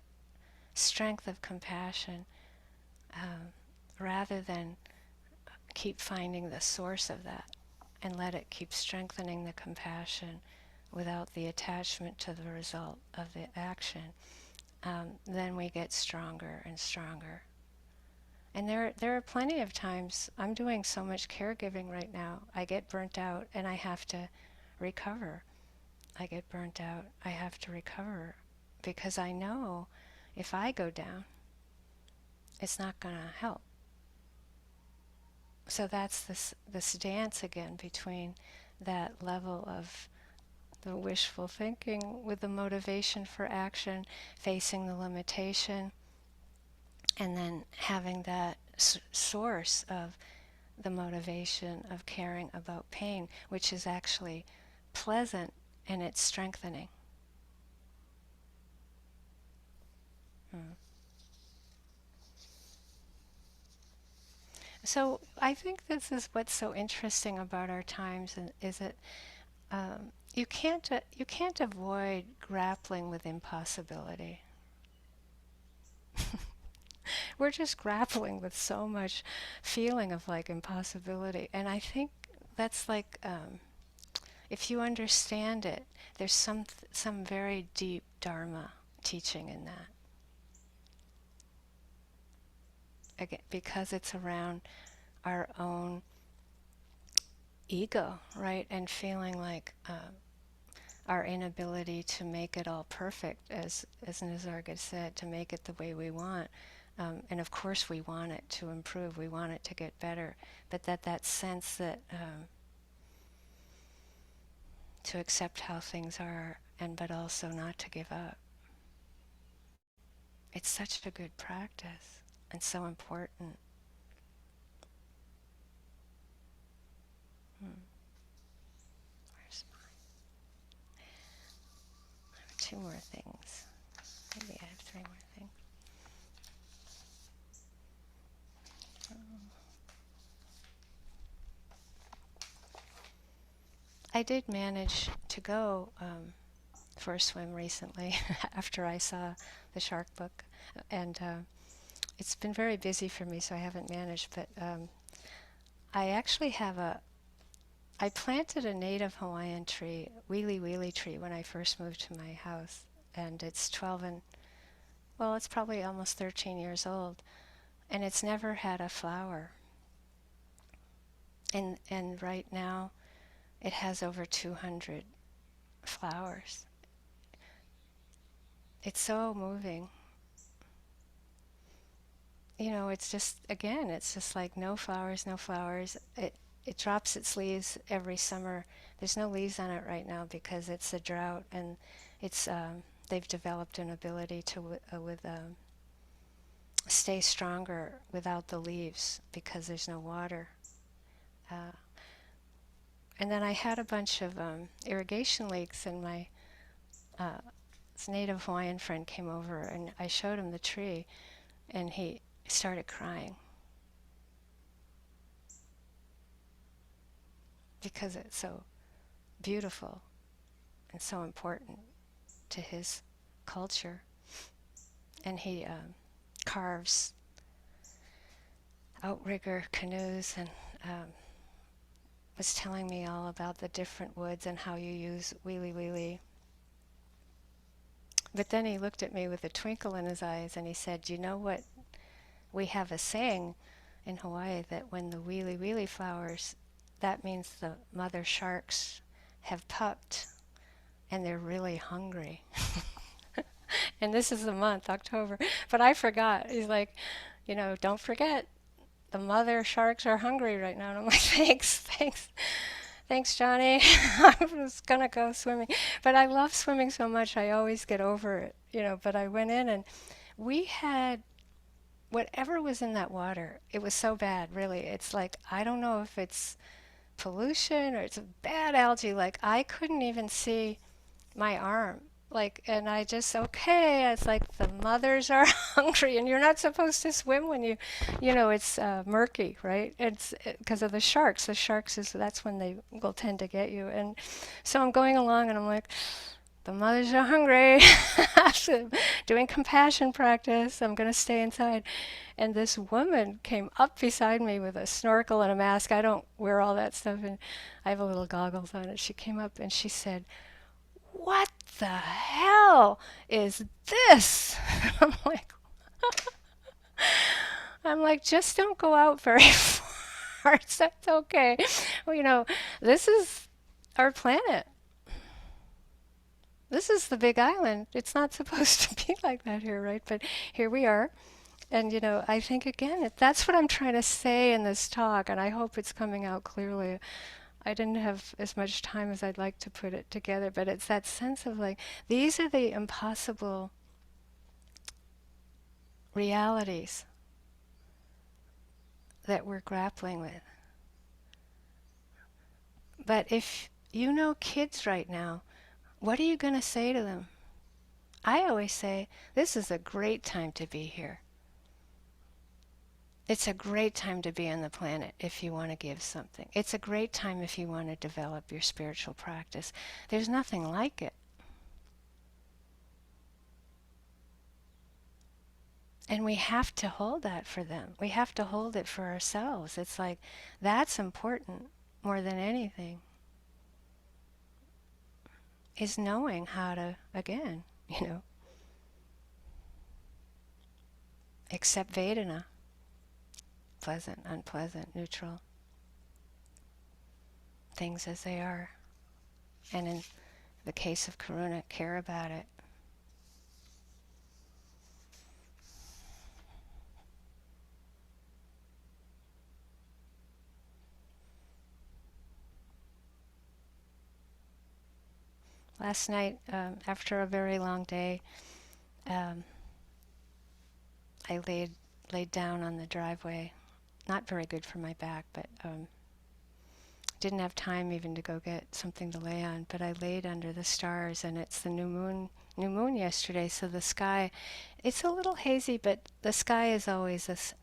strength of compassion, rather than keep finding the source of that and let it keep strengthening the compassion without the attachment to the result of the action, then we get stronger and stronger. And there are plenty of times, I'm doing so much caregiving right now, I get burnt out and I have to recover. I get burnt out, I have to recover, because I know if I go down, it's not going to help. So that's this dance again between that level of the wishful thinking with the motivation for action, facing the limitation, and then having that source of the motivation of caring about pain, which is actually pleasant and it's strengthening. Mm. So I think this is what's so interesting about our times, and is that you can't avoid grappling with impossibility. We're just grappling with so much feeling of like impossibility, and I think that's like if you understand it, there's some very deep Dharma teaching in that. Again, because it's around our own ego, right? And feeling like our inability to make it all perfect, as Nisarga said, to make it the way we want. And of course, we want it to improve. We want it to get better. But that sense that to accept how things are, and but also not to give up. It's such a good practice and so important. Hmm. Where's two more things? Maybe I have three more things. I did manage to go for a swim recently after I saw the shark book, and it's been very busy for me, so I haven't managed. But I actually have I planted a native Hawaiian tree, wheelie wheelie tree, when I first moved to my house, and it's 12 and well, it's probably almost 13 years old, and it's never had a flower. And right now, it has over 200 flowers. It's so moving. You know, it's just, again, it's just like no flowers, no flowers. It drops its leaves every summer. There's no leaves on it right now because it's a drought, and it's they've developed an ability to stay stronger without the leaves because there's no water. Uh, and then I had a bunch of irrigation leaks, and my this native Hawaiian friend came over, and I showed him the tree, and he started crying because it's so beautiful and so important to his culture. And he carves outrigger canoes, and was telling me all about the different woods and how you use wheelie wheelie. But then he looked at me with a twinkle in his eyes, and he said, "You know what? We have a saying in Hawaii that when the wheelie wheelie flowers, that means the mother sharks have pupped and they're really hungry." And this is the month, October. But I forgot. He's like, don't forget, the mother sharks are hungry right now. And I'm like, thanks, Johnny. I was going to go swimming. But I love swimming so much, I always get over it. But I went in, and we had whatever was in that water. It was so bad, really. It's like, I don't know if it's pollution or it's a bad algae. Like, I couldn't even see my arm. Like, and I just, okay, it's like the mothers are hungry, and you're not supposed to swim when it's murky, right? It's because of the sharks. The sharks that's when they will tend to get you. And so I'm going along, and I'm like, the mothers are hungry. So doing compassion practice. I'm going to stay inside. And this woman came up beside me with a snorkel and a mask. I don't wear all that stuff, and I have a little goggles on it. She came up and she said, "What the hell is this?" I'm like, just don't go out very far. That's okay. Well, this is our planet. This is the big island. It's not supposed to be like that here, right? But here we are. And, I think, again, that's what I'm trying to say in this talk, and I hope it's coming out clearly. I didn't have as much time as I'd like to put it together, but it's that sense of like, these are the impossible realities that we're grappling with. But if you know kids right now, what are you going to say to them? I always say, this is a great time to be here. It's a great time to be on the planet if you want to give something. It's a great time if you want to develop your spiritual practice. There's nothing like it. And we have to hold that for them. We have to hold it for ourselves. It's like, that's important more than anything, is knowing how to, again, accept Vedana, pleasant, unpleasant, neutral, things as they are. And in the case of Karuna, care about it. Last night, after a very long day, um, I laid down on the driveway. Not very good for my back, but didn't have time even to go get something to lay on. But I laid under the stars, and it's the new moon yesterday. So the sky, it's a little hazy, but the sky is always this.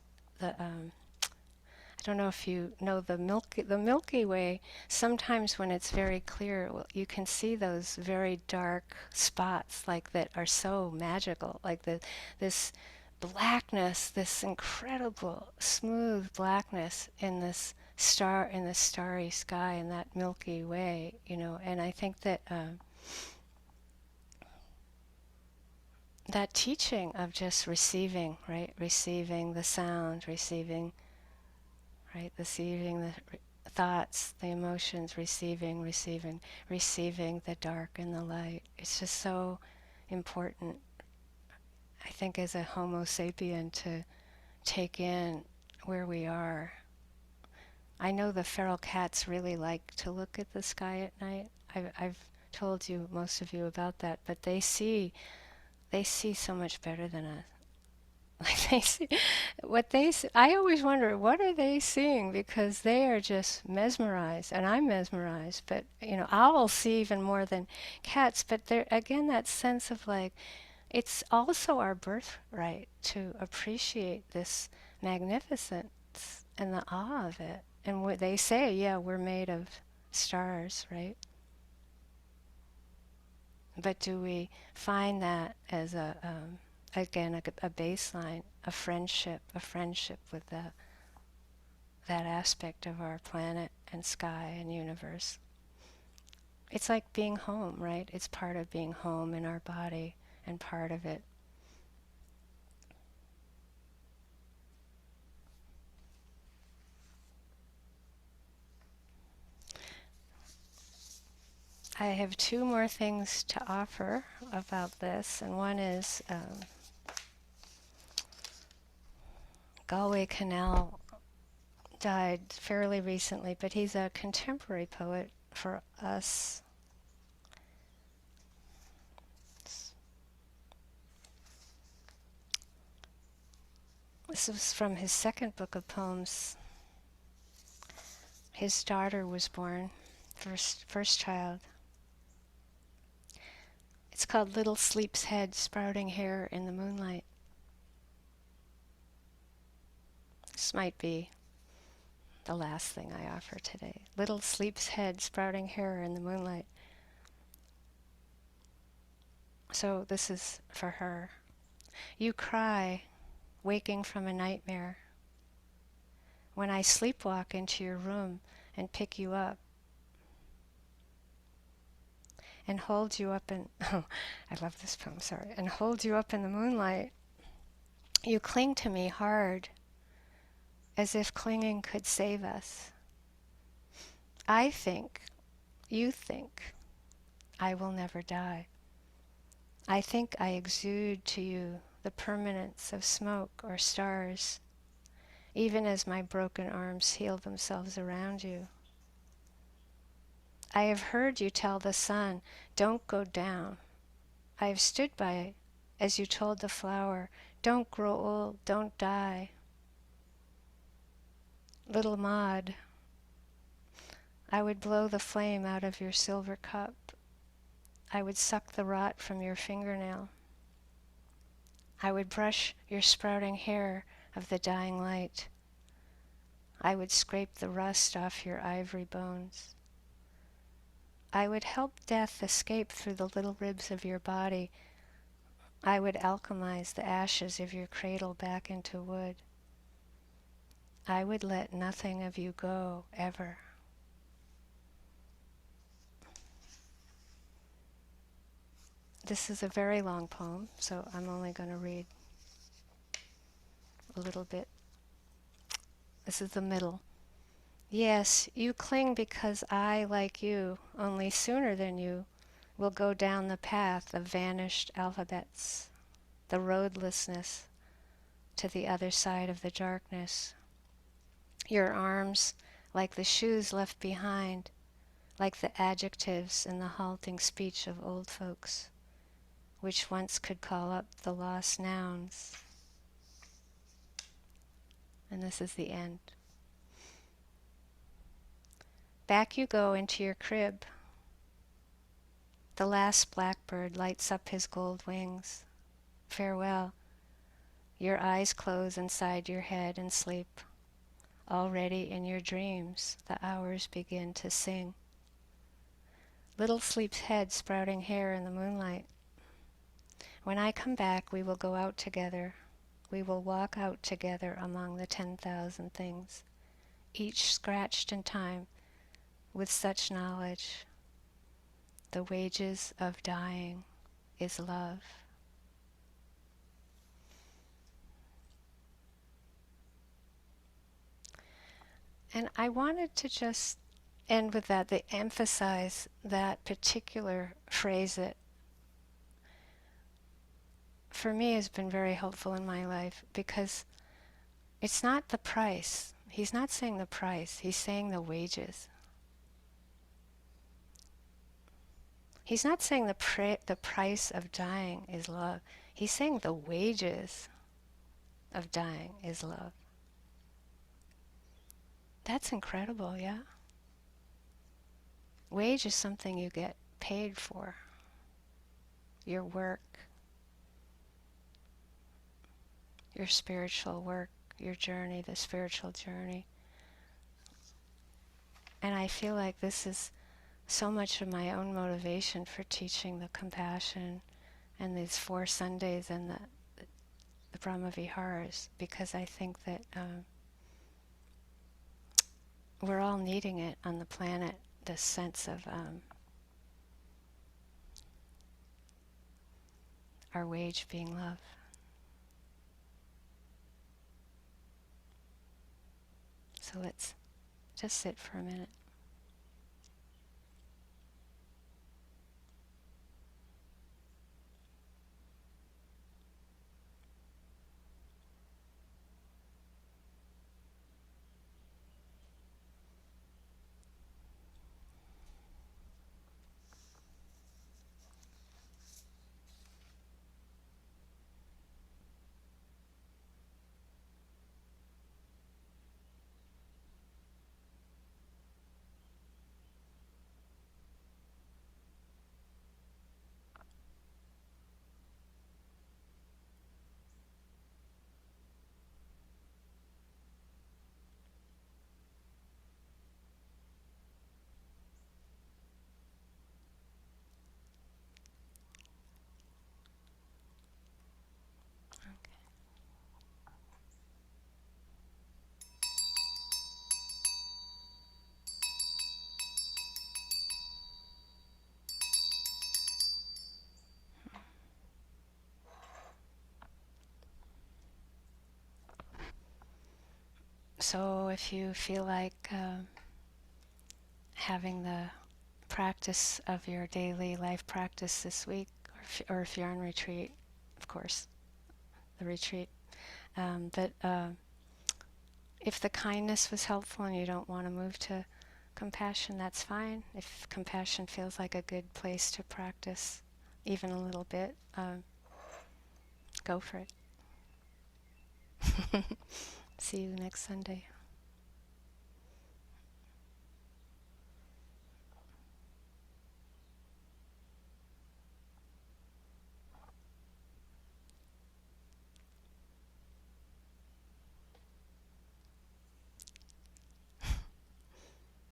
I don't know if you know the Milky Way. Sometimes when it's very clear, you can see those very dark spots like that are so magical, like this blackness, this incredible smooth blackness in this starry sky in that Milky Way, And I think that that teaching of just receiving, right, receiving the sound, receiving, right, receiving the thoughts, the emotions, receiving the dark and the light. It's just so important, I think, as a Homo sapien to take in where we are. I know the feral cats really like to look at the sky at night. I've told you, most of you, about that, but they see so much better than us. Like they see what they see. I always wonder, what are they seeing? Because they are just mesmerized, and I'm mesmerized. But owls see even more than cats. But there again, that sense of like, it's also our birthright to appreciate this magnificence and the awe of it. And what they say, yeah, we're made of stars, right? But do we find that as again, a baseline, a friendship with that aspect of our planet and sky and universe? It's like being home, right? It's part of being home in our body and part of it. I have two more things to offer about this, and one is Galway Canal died fairly recently, but he's a contemporary poet for us. This was from his second book of poems. His daughter was born, first child. It's called Little Sleep's Head, Sprouting Hair in the Moonlight. This might be the last thing I offer today. Little Sleep's Head, Sprouting Hair in the Moonlight. So this is for her. You cry, waking from a nightmare. When I sleepwalk into your room and pick you up and hold you up in, oh, I love this poem, sorry, and hold you up in the moonlight, you cling to me hard, as if clinging could save us. You think, I will never die. I think I exude to you the permanence of smoke or stars, even as my broken arms heal themselves around you. I have heard you tell the sun, don't go down. I have stood by as you told the flower, don't grow old, don't die. Little Maud, I would blow the flame out of your silver cup. I would suck the rot from your fingernail. I would brush your sprouting hair of the dying light. I would scrape the rust off your ivory bones. I would help death escape through the little ribs of your body. I would alchemize the ashes of your cradle back into wood. I would let nothing of you go, ever. This is a very long poem, so I'm only going to read a little bit. This is the middle. Yes, you cling because I, like you, only sooner than you, will go down the path of vanished alphabets, the roadlessness to the other side of the darkness. Your arms, like the shoes left behind, like the adjectives in the halting speech of old folks, which once could call up the lost nouns. And this is the end. Back you go into your crib. The last blackbird lights up his gold wings. Farewell. Your eyes close inside your head and sleep. Already in your dreams, the hours begin to sing. Little sleep's head sprouting hair in the moonlight. When I come back, we will go out together. We will walk out together among the 10,000 things, each scratched in time with such knowledge. The wages of dying is love. And I wanted to just end with that, to emphasize that particular phrase that for me has been very helpful in my life, because it's not the price. He's not saying the price, he's saying the wages. He's not saying the price of dying is love. He's saying the wages of dying is love. That's incredible, yeah? Wage is something you get paid for. Your work, your spiritual work, your journey, the spiritual journey. And I feel like this is so much of my own motivation for teaching the compassion and these 4 Sundays and the Brahma Viharas, because I think that we're all needing it on the planet, this sense of our wage being love. So let's just sit for a minute. So if you feel like having the practice of your daily life practice this week, or if you're on retreat, of course, the retreat, that if the kindness was helpful and you don't want to move to compassion, that's fine. If compassion feels like a good place to practice even a little bit, go for it. See you next Sunday.